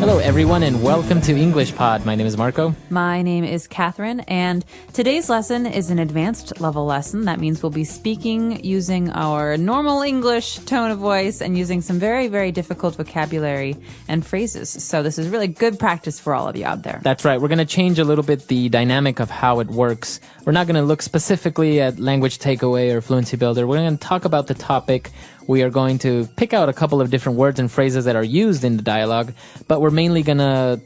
Hello, everyone, and welcome to English Pod. My name is Marco. My name is Catherine, and today's lesson is an advanced level lesson. That means we'll be speaking using our normal English tone of voice and using some very, very difficult vocabulary and phrases. So this is really good practice for all of you out there. That's right. We're going to change a little bit the dynamic of how it works. We're not going to look specifically at language takeaway or fluency builder. We're going to talk about the topic. We are going to pick out a couple of different words and phrases that are used in the dialogue, but we're mainly going to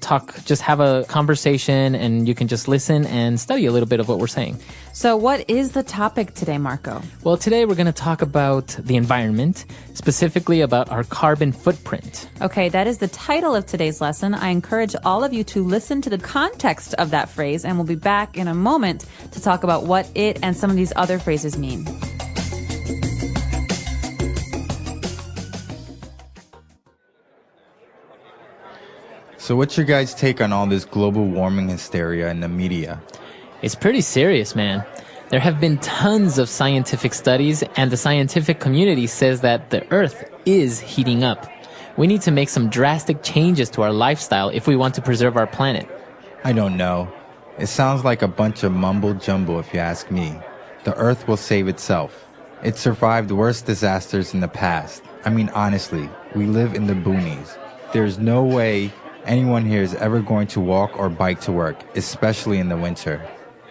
just have a conversation, and you can just listen and study a little bit of what we're saying. So what is the topic today, Marco? Well, today we're going to talk about the environment, specifically about our carbon footprint. Okay, that is the title of today's lesson. I encourage all of you to listen to the context of that phrase, and we'll be back in a moment to talk about what it and some of these other phrases mean. So what's your guys' take on all this global warming hysteria in the media? It's pretty serious, man. There have been tons of scientific studies, and the scientific community says that the Earth is heating up. We need to make some drastic changes to our lifestyle if we want to preserve our planet. I don't know. It sounds like a bunch of mumbo-jumbo if you ask me. The Earth will save itself. It survived worse disasters in the past. I mean, honestly, we live in the boonies. There's no way anyone here is ever going to walk or bike to work, especially in the winter.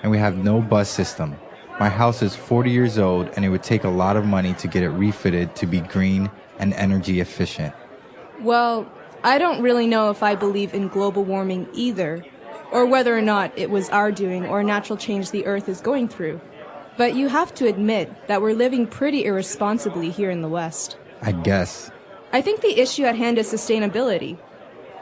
And we have no bus system. My house is 40 years old, and it would take a lot of money to get it refitted to be green and energy efficient. Well, I don't really know if I believe in global warming either, or whether or not it was our doing or a natural change the Earth is going through. But you have to admit that we're living pretty irresponsibly here in the West. I guess. I think the issue at hand is sustainability.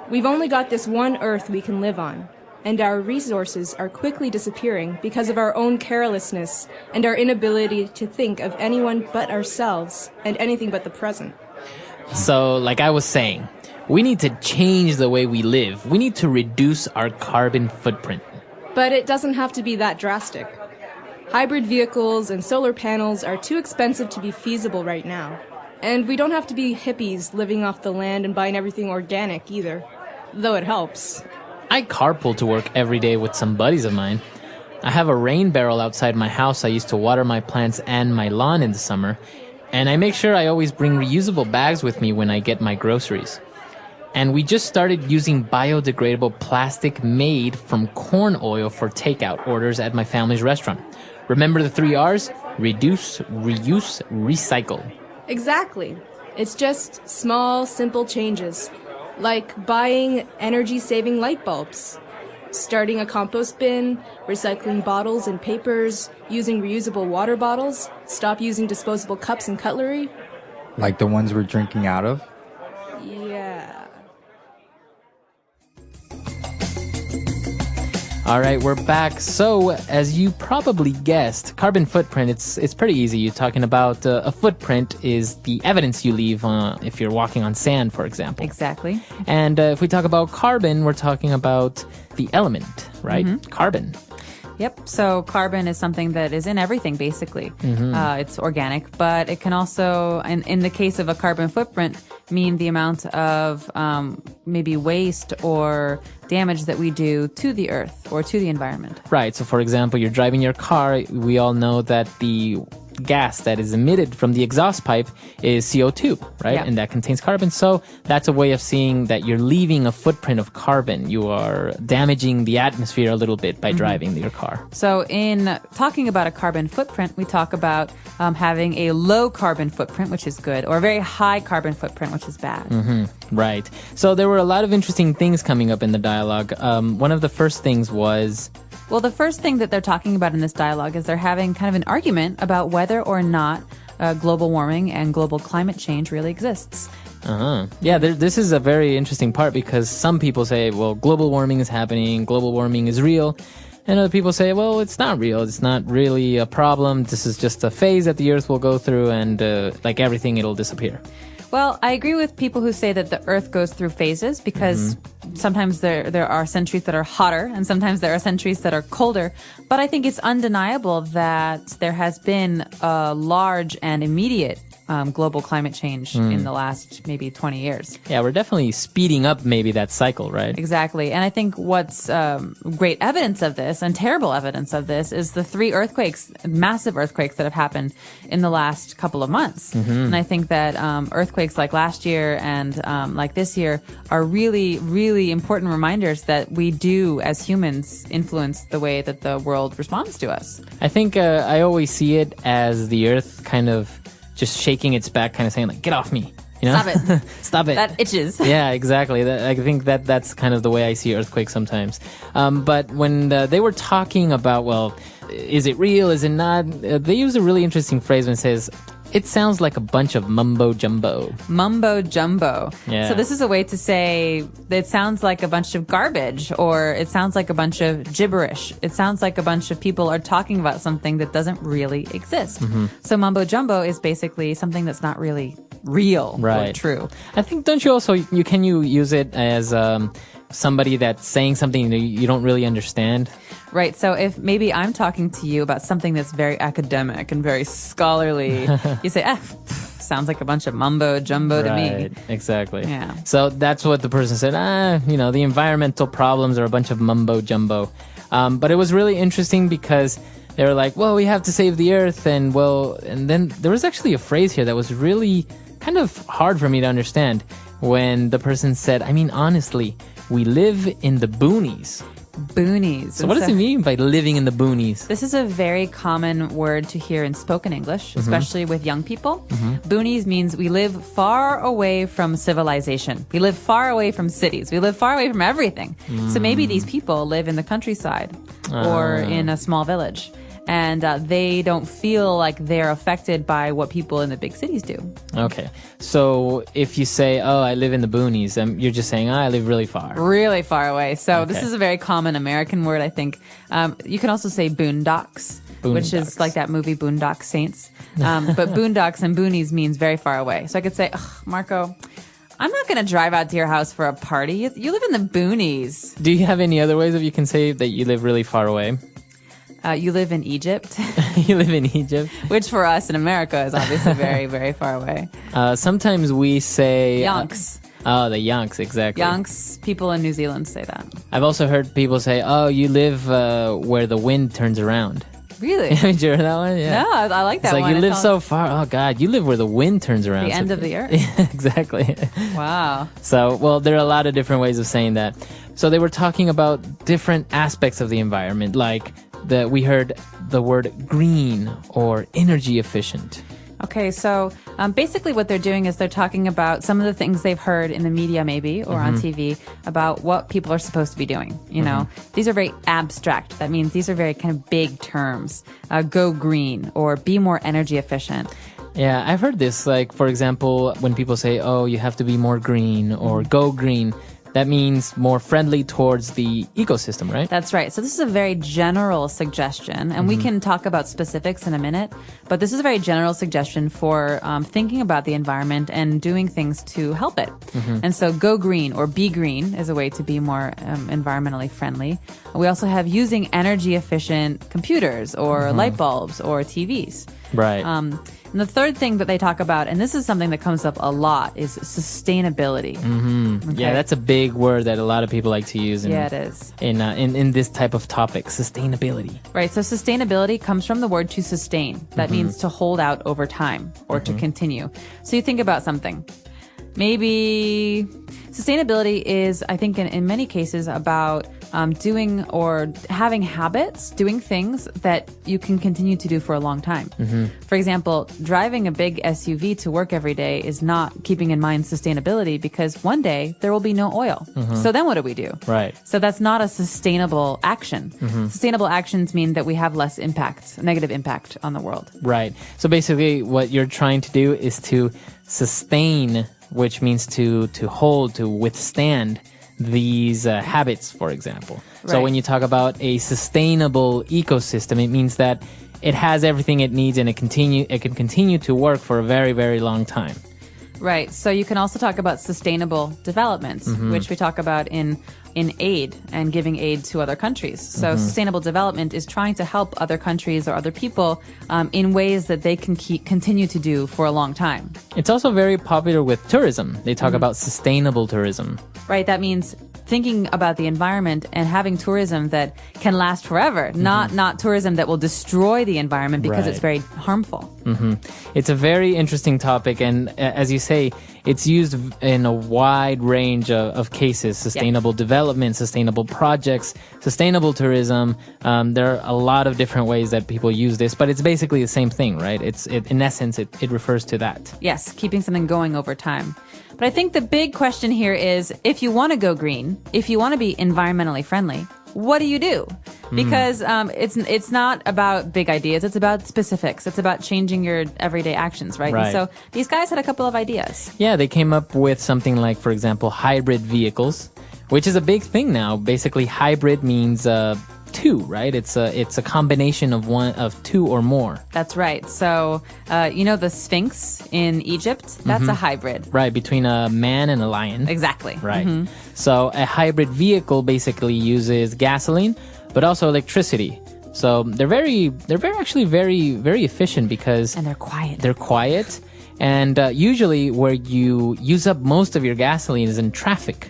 We've only got this one Earth we can live on, and our resources are quickly disappearing because of our own carelessness and our inability to think of anyone but ourselves and anything but the present. So, like I was saying, we need to change the way we live. We need to reduce our carbon footprint. But it doesn't have to be that drastic. Hybrid vehicles and solar panels are too expensive to be feasible right now. And we don't have to be hippies living off the land and buying everything organic either. Though it helps. I carpool to work every day with some buddies of mine. I have a rain barrel outside my house I use to water my plants and my lawn in the summer. And I make sure I always bring reusable bags with me when I get my groceries. And we just started using biodegradable plastic made from corn oil for takeout orders at my family's restaurant. Remember the 3 R's? Reduce, reuse, recycle. Exactly. It's just small, simple changes. Like buying energy-saving light bulbs, starting a compost bin, recycling bottles and papers, using reusable water bottles, stop using disposable cups and cutlery. Like the ones we're drinking out of? Yeah. All right, we're back. So, as you probably guessed, carbon footprint, it's pretty easy. You're talking about a footprint is the evidence you leave if you're walking on sand, for example. Exactly. And if we talk about carbon, we're talking about the element, right? Mm-hmm. Carbon. Yep. So carbon is something that is in everything, basically. It's organic, but it can also, in the case of a carbon footprint, mean the amount of maybe waste or damage that we do to the earth or to the environment. Right. So, for example, you're driving your car. We all know that the gas that is emitted from the exhaust pipe is CO2, right? Yeah. And that contains carbon. So that's a way of seeing that you're leaving a footprint of carbon. You are damaging the atmosphere a little bit by driving your car. So in talking about a carbon footprint, we talk about having a low carbon footprint, which is good, or a very high carbon footprint, which is bad. Right. So there were a lot of interesting things coming up in the dialogue. One of the first things was... Well, the first thing that they're talking about in this dialogue is they're having kind of an argument about whether or not global warming and global climate change really exists. Yeah, this is a very interesting part because some people say, well, global warming is happening, global warming is real. And other people say, well, it's not real. It's not really a problem. This is just a phase that the Earth will go through and like everything, it'll disappear. Well, I agree with people who say that the Earth goes through phases because sometimes there are centuries that are hotter and sometimes there are centuries that are colder. But I think it's undeniable that there has been a large and immediate global climate change in the last maybe 20 years. Yeah, we're definitely speeding up maybe that cycle, right? Exactly. And I think what's great evidence of this and terrible evidence of this is the 3 earthquakes, massive earthquakes that have happened in the last couple of months. And I think that earthquakes like last year and like this year are really, really important reminders that we do, as humans, influence the way that the world responds to us. I think I always see it as the earth kind of just shaking its back, kind of saying like, get off me. You know? Stop it. Stop it. That itches. Yeah, exactly. I think that's kind of the way I see earthquakes sometimes. But when they were talking about, well, is it real? Is it not? They use a really interesting phrase when it says, it sounds like a bunch of mumbo jumbo. Mumbo jumbo. Yeah. So this is a way to say it sounds like a bunch of garbage, or it sounds like a bunch of gibberish. It sounds like a bunch of people are talking about something that doesn't really exist. So mumbo jumbo is basically something that's not really real or true. I think, don't you also, you use it as somebody that's saying something that you don't really understand? Right. So if maybe I'm talking to you about something that's very academic and very scholarly, you say, sounds like a bunch of mumbo jumbo to me. Exactly. Yeah. So that's what the person said. The environmental problems are a bunch of mumbo jumbo. But it was really interesting because they were like, well, we have to save the earth. And then there was actually a phrase here that was really kind of hard for me to understand when the person said, I mean, honestly, we live in the boonies. Boonies. So what does it mean by living in the boonies? This is a very common word to hear in spoken English, especially with young people. Boonies means we live far away from civilization. We live far away from cities. We live far away from everything. So maybe these people live in the countryside or in a small village. And they don't feel like they're affected by what people in the big cities do. Okay. So if you say, oh, I live in the boonies, you're just saying, I live really far. Really far away. So this is a very common American word, I think. You can also say boondocks, which is like that movie Boondock Saints. But boondocks and boonies means very far away. So I could say, Marco, I'm not going to drive out to your house for a party. You live in the boonies. Do you have any other ways that you can say that you live really far away? You live in Egypt. You live in Egypt. Which for us in America is obviously very, very far away. Sometimes we say... Yonks. The Yonks, exactly. Yonks, people in New Zealand say that. I've also heard people say, oh, you live where the wind turns around. Really? Did you hear that one? Yeah. No, I like that one. It's like, you live so far. Oh, God, you live where the wind turns around. The end of the earth. Exactly. Wow. So, well, there are a lot of different ways of saying that. So they were talking about different aspects of the environment, like we heard the word green or energy efficient. Okay, so basically what they're doing is they're talking about some of the things they've heard in the media maybe or on TV about what people are supposed to be doing. You know, these are very abstract. That means these are very kind of big terms. Go green or be more energy efficient. Yeah, I've heard this. Like, for example, when people say, oh, you have to be more green or go green, that means more friendly towards the ecosystem, right? That's right. So this is a very general suggestion, and we can talk about specifics in a minute, but this is a very general suggestion for thinking about the environment and doing things to help it. And so go green or be green is a way to be more environmentally friendly. We also have using energy efficient computers or light bulbs or TVs. Right. And the third thing that they talk about, and this is something that comes up a lot, is sustainability. Okay. Yeah, that's a big word that a lot of people like to use. It is. In this type of topic, sustainability. Right. So sustainability comes from the word to sustain. That means to hold out over time or to continue. So you think about something. Maybe sustainability is, I think, in many cases about doing or having habits, doing things that you can continue to do for a long time. For example, driving a big SUV to work every day is not keeping in mind sustainability because one day there will be no oil. So then what do? Right. So that's not a sustainable action. Sustainable actions mean that we have less impact, negative impact on the world. Right. So basically what you're trying to do is to sustain, which means to hold, to withstand these habits, for example. Right. So when you talk about a sustainable ecosystem, it means that it has everything it needs and it can continue to work for a very, very long time. Right. So you can also talk about sustainable development, which we talk about in in aid and giving aid to other countries. So sustainable development is trying to help other countries or other people in ways that they can continue to do for a long time. It's also very popular with tourism. They talk about sustainable tourism. Right? That means thinking about the environment and having tourism that can last forever, not tourism that will destroy the environment because it's very harmful. It's a very interesting topic, and as you say, it's used in a wide range of cases: sustainable development, sustainable projects, sustainable tourism. There are a lot of different ways that people use this, but it's basically the same thing, right? In essence, it refers to that. Yes, keeping something going over time. But I think the big question here is, if you want to go green, if you want to be environmentally friendly, what do you do? Because it's not about big ideas. It's about specifics. It's about changing your everyday actions, right? And so these guys had a couple of ideas. Yeah, they came up with something like, for example, hybrid vehicles, which is a big thing now. Basically, hybrid means two, right? It's a combination of two or more. That's right. So, the Sphinx in Egypt, that's a hybrid. Right, between a man and a lion. Exactly. Right. So a hybrid vehicle basically uses gasoline, but also electricity. So they're actually very, very efficient because... And they're quiet. They're quiet. And usually where you use up most of your gasoline is in traffic.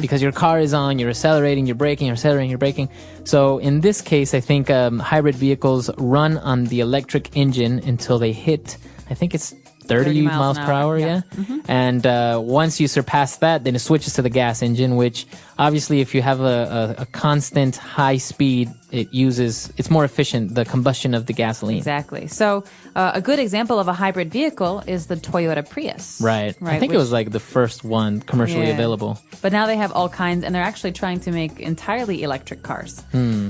Because your car is on, you're accelerating, you're braking, you're accelerating, you're braking. So in this case, I think hybrid vehicles run on the electric engine until they hit, I think it's 30 miles per hour, yeah. And once you surpass that, then it switches to the gas engine, which obviously if you have a constant high speed, it's more efficient, the combustion of the gasoline. Exactly. So a good example of a hybrid vehicle is the Toyota Prius. Right. I think it was like the first one commercially available. But now they have all kinds, and they're actually trying to make entirely electric cars.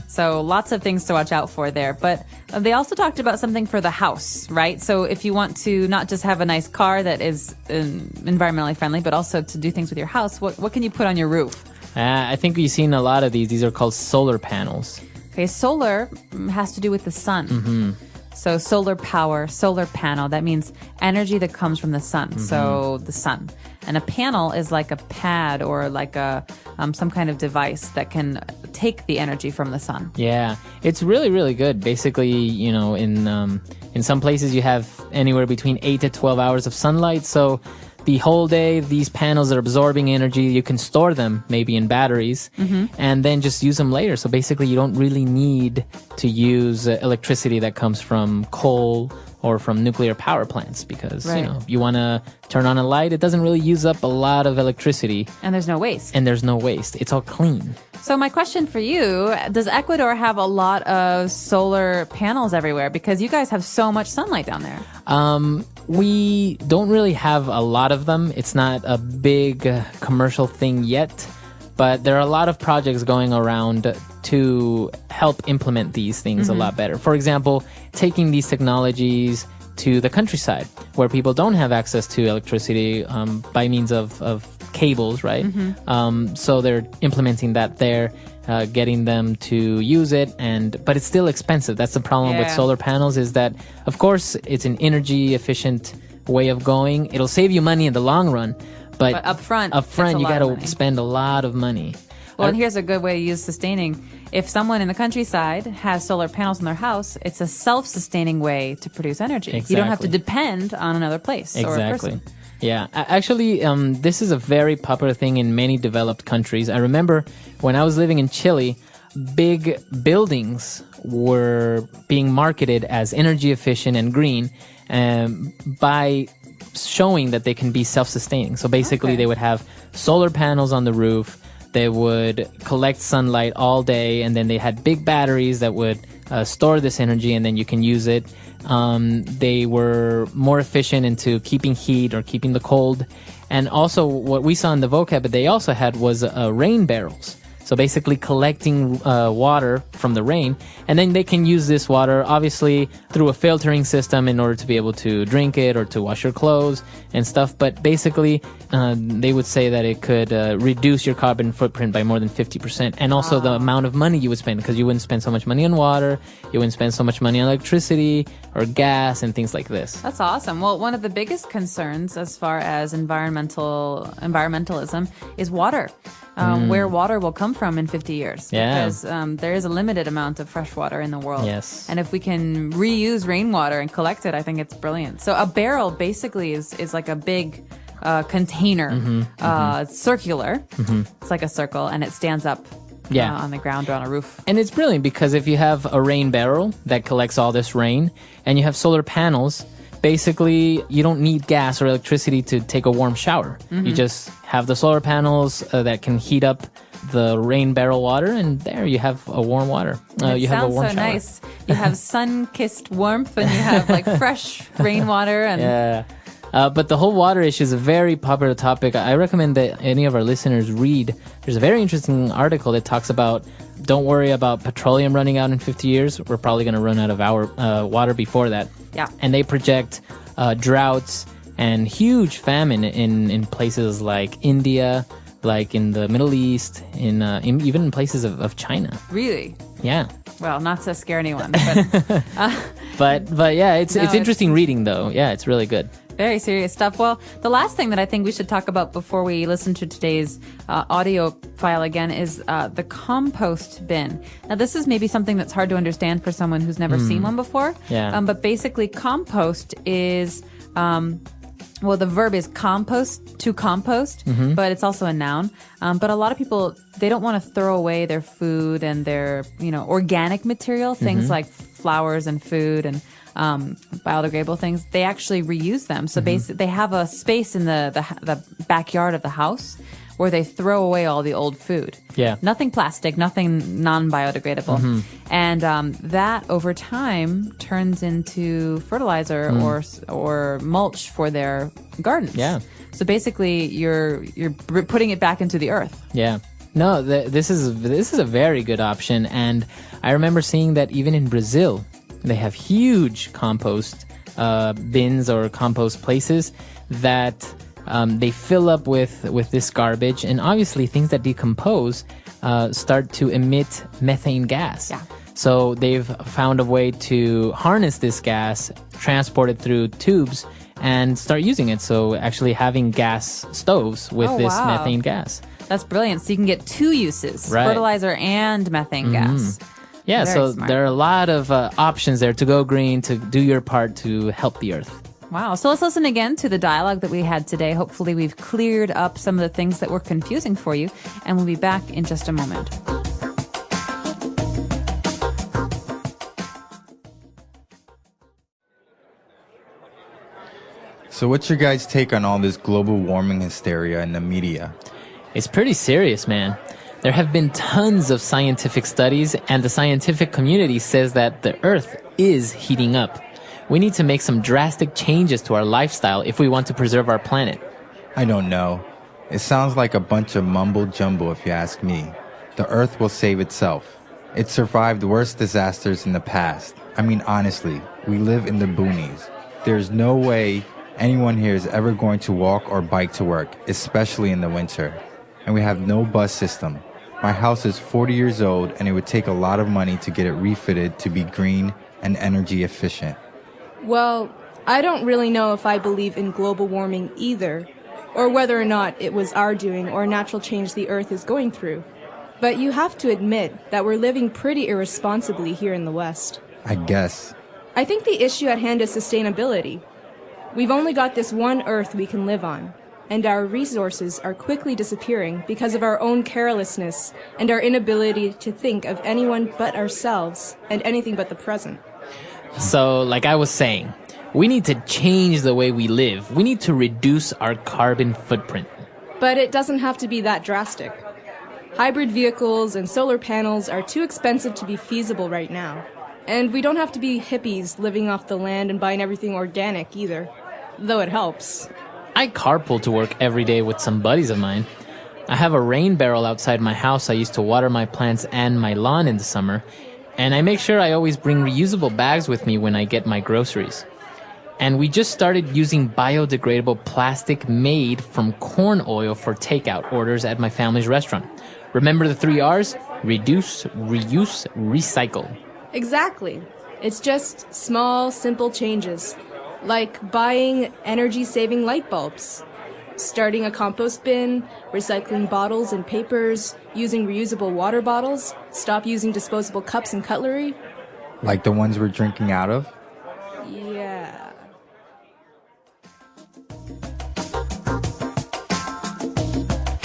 So lots of things to watch out for there. But they also talked about something for the house, right? So if you want to not just have a nice car that is environmentally friendly, but also to do things with your house, what can you put on your roof? I think we've seen a lot of these. These are called solar panels. Okay, solar has to do with the sun. So solar power, solar panel, that means energy that comes from the sun. So the sun. And a panel is like a pad or like some kind of device that can take the energy from the sun. Yeah, it's really, really good. Basically, in some places you have anywhere between 8 to 12 hours of sunlight. So the whole day, these panels are absorbing energy. You can store them maybe in batteries and then just use them later. So basically, you don't really need to use electricity that comes from coal or from nuclear power plants because, you want to turn on a light, it doesn't really use up a lot of electricity. And there's no waste. It's all clean. So my question for you, does Ecuador have a lot of solar panels everywhere? Because you guys have so much sunlight down there. We don't really have a lot of them. It's not a big commercial thing yet, but there are a lot of projects going around to help implement these things a lot better. For example, taking these technologies to the countryside where people don't have access to electricity by means of cables, right? So they're implementing that there, getting them to use it, but it's still expensive. That's the problem with solar panels is that, of course, it's an energy efficient way of going. It'll save you money in the long run, but upfront you got to spend a lot of money. Well, and here's a good way to use sustaining. If someone in the countryside has solar panels in their house, it's a self-sustaining way to produce energy. Exactly. You don't have to depend on another place or a person. Yeah, actually, this is a very popular thing in many developed countries. I remember when I was living in Chile, big buildings were being marketed as energy efficient and green by showing that they can be self-sustaining. So basically, they would have solar panels on the roof. They would collect sunlight all day, and then they had big batteries that would store this energy, and then you can use it. They were more efficient into keeping heat or keeping the cold. And also what we saw in the vocab that they also had was rain barrels. So basically collecting water from the rain, and then they can use this water obviously through a filtering system in order to be able to drink it or to wash your clothes and stuff. But basically, they would say that it could reduce your carbon footprint by more than 50%, and also the amount of money you would spend, because you wouldn't spend so much money on water, you wouldn't spend so much money on electricity or gas and things like this. That's awesome. Well, one of the biggest concerns as far as environmentalism is water. where water will come from in 50 years. Yeah. Because there is a limited amount of fresh water in the world. Yes. And if we can reuse rainwater and collect it, I think it's brilliant. So a barrel basically is like a big container, circular. It's like a circle, and it stands up on the ground or on a roof. And it's brilliant because if you have a rain barrel that collects all this rain and you have solar panels, basically you don't need gas or electricity to take a warm shower. You just have the solar panels that can heat up the rain barrel water, and there you have a warm water. You have a warm so shower. Nice. You have sun-kissed warmth, and you have like fresh rainwater. And Yeah. But the whole water issue is a very popular topic. I recommend that any of our listeners read. There's a very interesting article that talks about, don't worry about petroleum running out in 50 years. We're probably going to run out of our water before that. Yeah. And they project droughts and huge famine in places like India, like in the Middle East, even in places of China. Really? Yeah. Well, not to scare anyone, but But yeah, it's No, interesting reading though. Yeah, it's really good. very serious stuff. Well, the last thing that I think we should talk about before we listen to today's audio file again is the compost bin. Now, this is maybe something that's hard to understand for someone who's never seen one before. Yeah. But basically, compost is well, the verb is to compost, but it's also a noun. But a lot of people, they don't want to throw away their food and their, organic material, things like flowers and food and biodegradable things. They actually reuse them. So basically, they have a space in the backyard of the house where they throw away all the old food. Yeah. Nothing plastic, nothing non-biodegradable. And that over time turns into fertilizer or mulch for their gardens. Yeah. So basically you're putting it back into the earth. Yeah. No, this is a very good option. And I remember seeing that even in Brazil, they have huge compost bins or compost places that they fill up with this garbage, and obviously things that decompose start to emit methane gas. Yeah. So they've found a way to harness this gas, transport it through tubes, and start using it. So actually having gas stoves with Oh, this wow. methane gas. That's brilliant. So you can get two uses, Right. fertilizer and methane gas. Yeah, Very so smart. there are a lot of options there to go green, to do your part to help the earth. Wow. So let's listen again to the dialogue that we had today. Hopefully we've cleared up some of the things that were confusing for you, and we'll be back in just a moment. So what's your guys' take on all this global warming hysteria in the media? It's pretty serious, man. There have been tons of scientific studies, and the scientific community says that the Earth is heating up. We need to make some drastic changes to our lifestyle if we want to preserve our planet. I don't know. It sounds like a bunch of mumbo jumbo if you ask me. The Earth will save itself. It survived worse disasters in the past. I mean, honestly, we live in the boonies. There's no way anyone here is ever going to walk or bike to work, especially in the winter. And we have no bus system. My house is 40 years old, and it would take a lot of money to get it refitted to be green and energy efficient. Well, I don't really know if I believe in global warming either, or whether or not it was our doing or a natural change the Earth is going through. But you have to admit that we're living pretty irresponsibly here in the West. I guess. I think the issue at hand is sustainability. We've only got this one Earth we can live on, and our resources are quickly disappearing because of our own carelessness and our inability to think of anyone but ourselves and anything but the present. So, like I was saying, we need to change the way we live. We need to reduce our carbon footprint. But it doesn't have to be that drastic. Hybrid vehicles and solar panels are too expensive to be feasible right now. And we don't have to be hippies living off the land and buying everything organic either, though it helps. I carpool to work every day with some buddies of mine. I have a rain barrel outside my house I use to water my plants and my lawn in the summer, and I make sure I always bring reusable bags with me when I get my groceries. And we just started using biodegradable plastic made from corn oil for takeout orders at my family's restaurant. Remember the 3 R's? Reduce, reuse, recycle. Exactly. It's just small, simple changes, like buying energy-saving light bulbs, starting a compost bin, recycling bottles and papers, using reusable water bottles, stop using disposable cups and cutlery. Like the ones we're drinking out of? Yeah.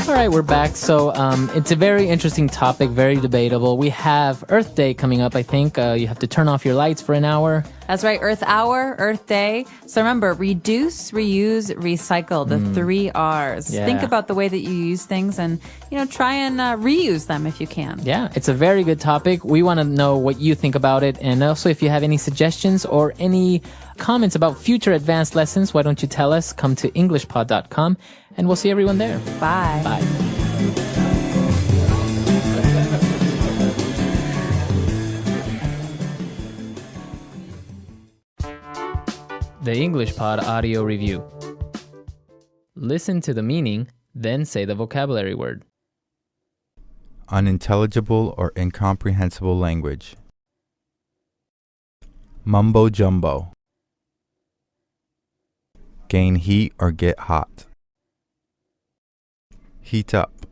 All right, we're back. So it's a very interesting topic, very debatable. We have Earth Day coming up, I think. You have to turn off your lights for an hour. That's right. Earth Hour, Earth Day. So remember, reduce, reuse, recycle, the 3 R's. Yeah. Think about the way that you use things and, try and reuse them if you can. Yeah, it's a very good topic. We want to know what you think about it. And also, if you have any suggestions or any comments about future advanced lessons, why don't you tell us? Come to englishpod.com and we'll see everyone there. Bye. Bye. The English Pod Audio Review. Listen to the meaning, then say the vocabulary word. Unintelligible or incomprehensible language. Mumbo jumbo. Gain heat or get hot. Heat up.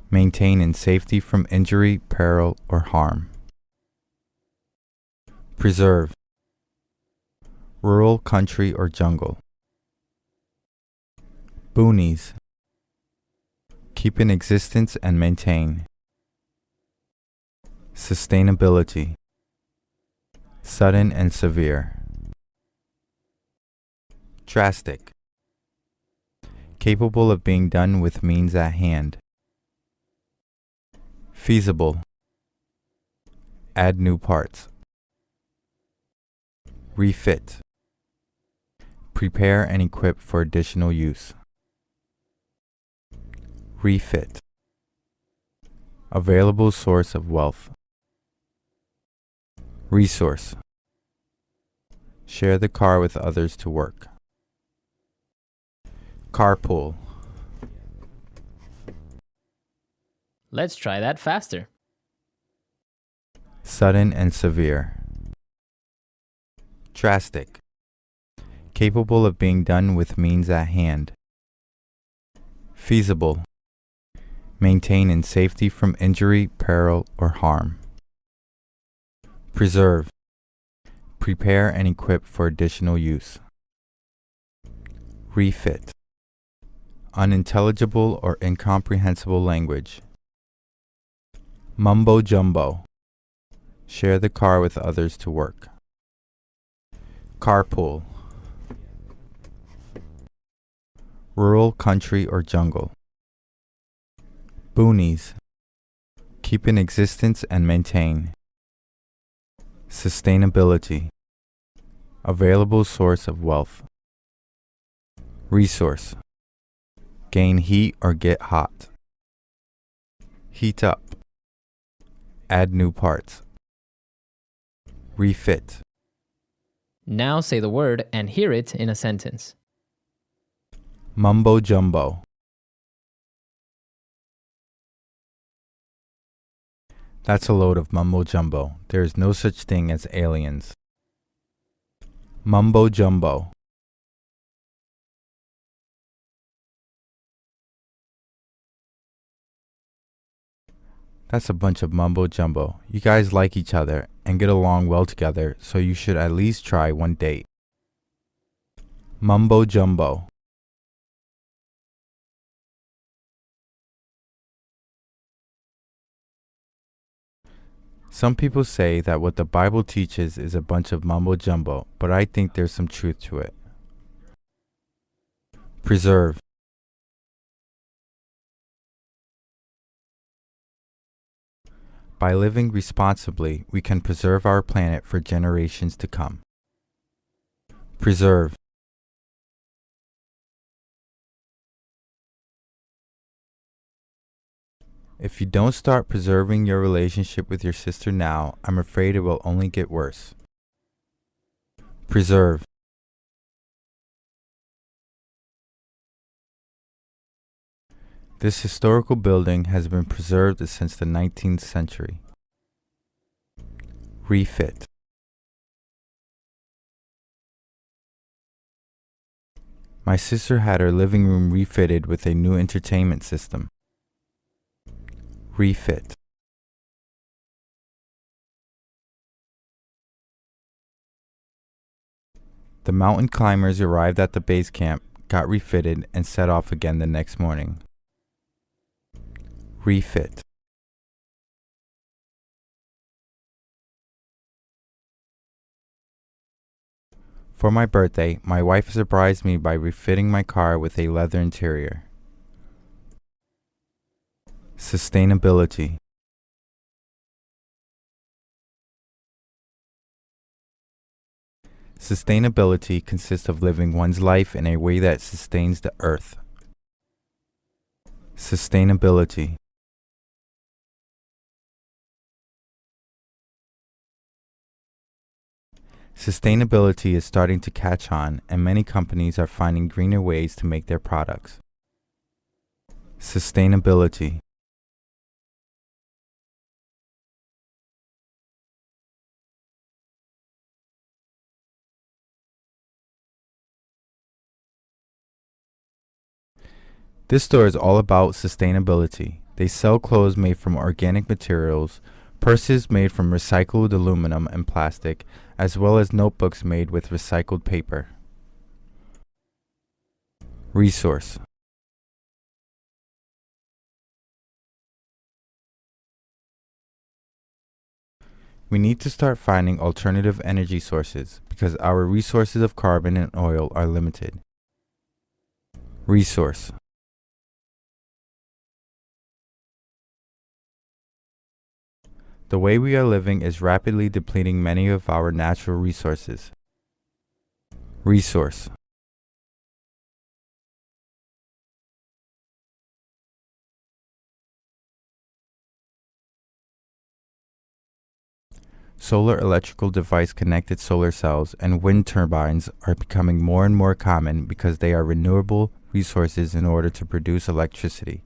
Maintain in safety from injury, peril, or harm. Preserve. Rural, country, or jungle. Boonies. Keep in existence and maintain. Sustainability. Sudden and severe. Drastic. Capable of being done with means at hand. Feasible. Add new parts. Refit. Prepare and equip for additional use. Refit. Available source of wealth. Resource. Share the car with others to work. Carpool. Let's try that faster. Sudden and severe. Drastic. Capable of being done with means at hand. Feasible. Maintain in safety from injury, peril, or harm. Preserve. Prepare and equip for additional use. Refit. Unintelligible or incomprehensible language. Mumbo jumbo. Share the car with others to work. Carpool. Rural, country, or jungle. Boonies. Keep in existence and maintain. Sustainability. Available source of wealth. Resource. Gain heat or get hot. Heat up. Add new parts. Refit. Now say the word and hear it in a sentence. Mumbo jumbo. That's a load of mumbo jumbo. There is no such thing as aliens. Mumbo jumbo. That's a bunch of mumbo jumbo. You guys like each other and get along well together, so you should at least try one date. Mumbo jumbo. Some people say that what the Bible teaches is a bunch of mumbo jumbo, but I think there's some truth to it. Preserve. By living responsibly, we can preserve our planet for generations to come. Preserve. If you don't start preserving your relationship with your sister now, I'm afraid it will only get worse. Preserve. This historical building has been preserved since the 19th century. Refit. My sister had her living room refitted with a new entertainment system. Refit. The mountain climbers arrived at the base camp, got refitted, and set off again the next morning. Refit. For my birthday, my wife surprised me by refitting my car with a leather interior. Sustainability. Sustainability consists of living one's life in a way that sustains the earth. Sustainability. Sustainability is starting to catch on, and many companies are finding greener ways to make their products. Sustainability. This store is all about sustainability. They sell clothes made from organic materials, purses made from recycled aluminum and plastic, as well as notebooks made with recycled paper. Resource. We need to start finding alternative energy sources because our resources of carbon and oil are limited. Resource. The way we are living is rapidly depleting many of our natural resources. Resource. Solar electrical device connected solar cells and wind turbines are becoming more and more common because they are renewable resources in order to produce electricity.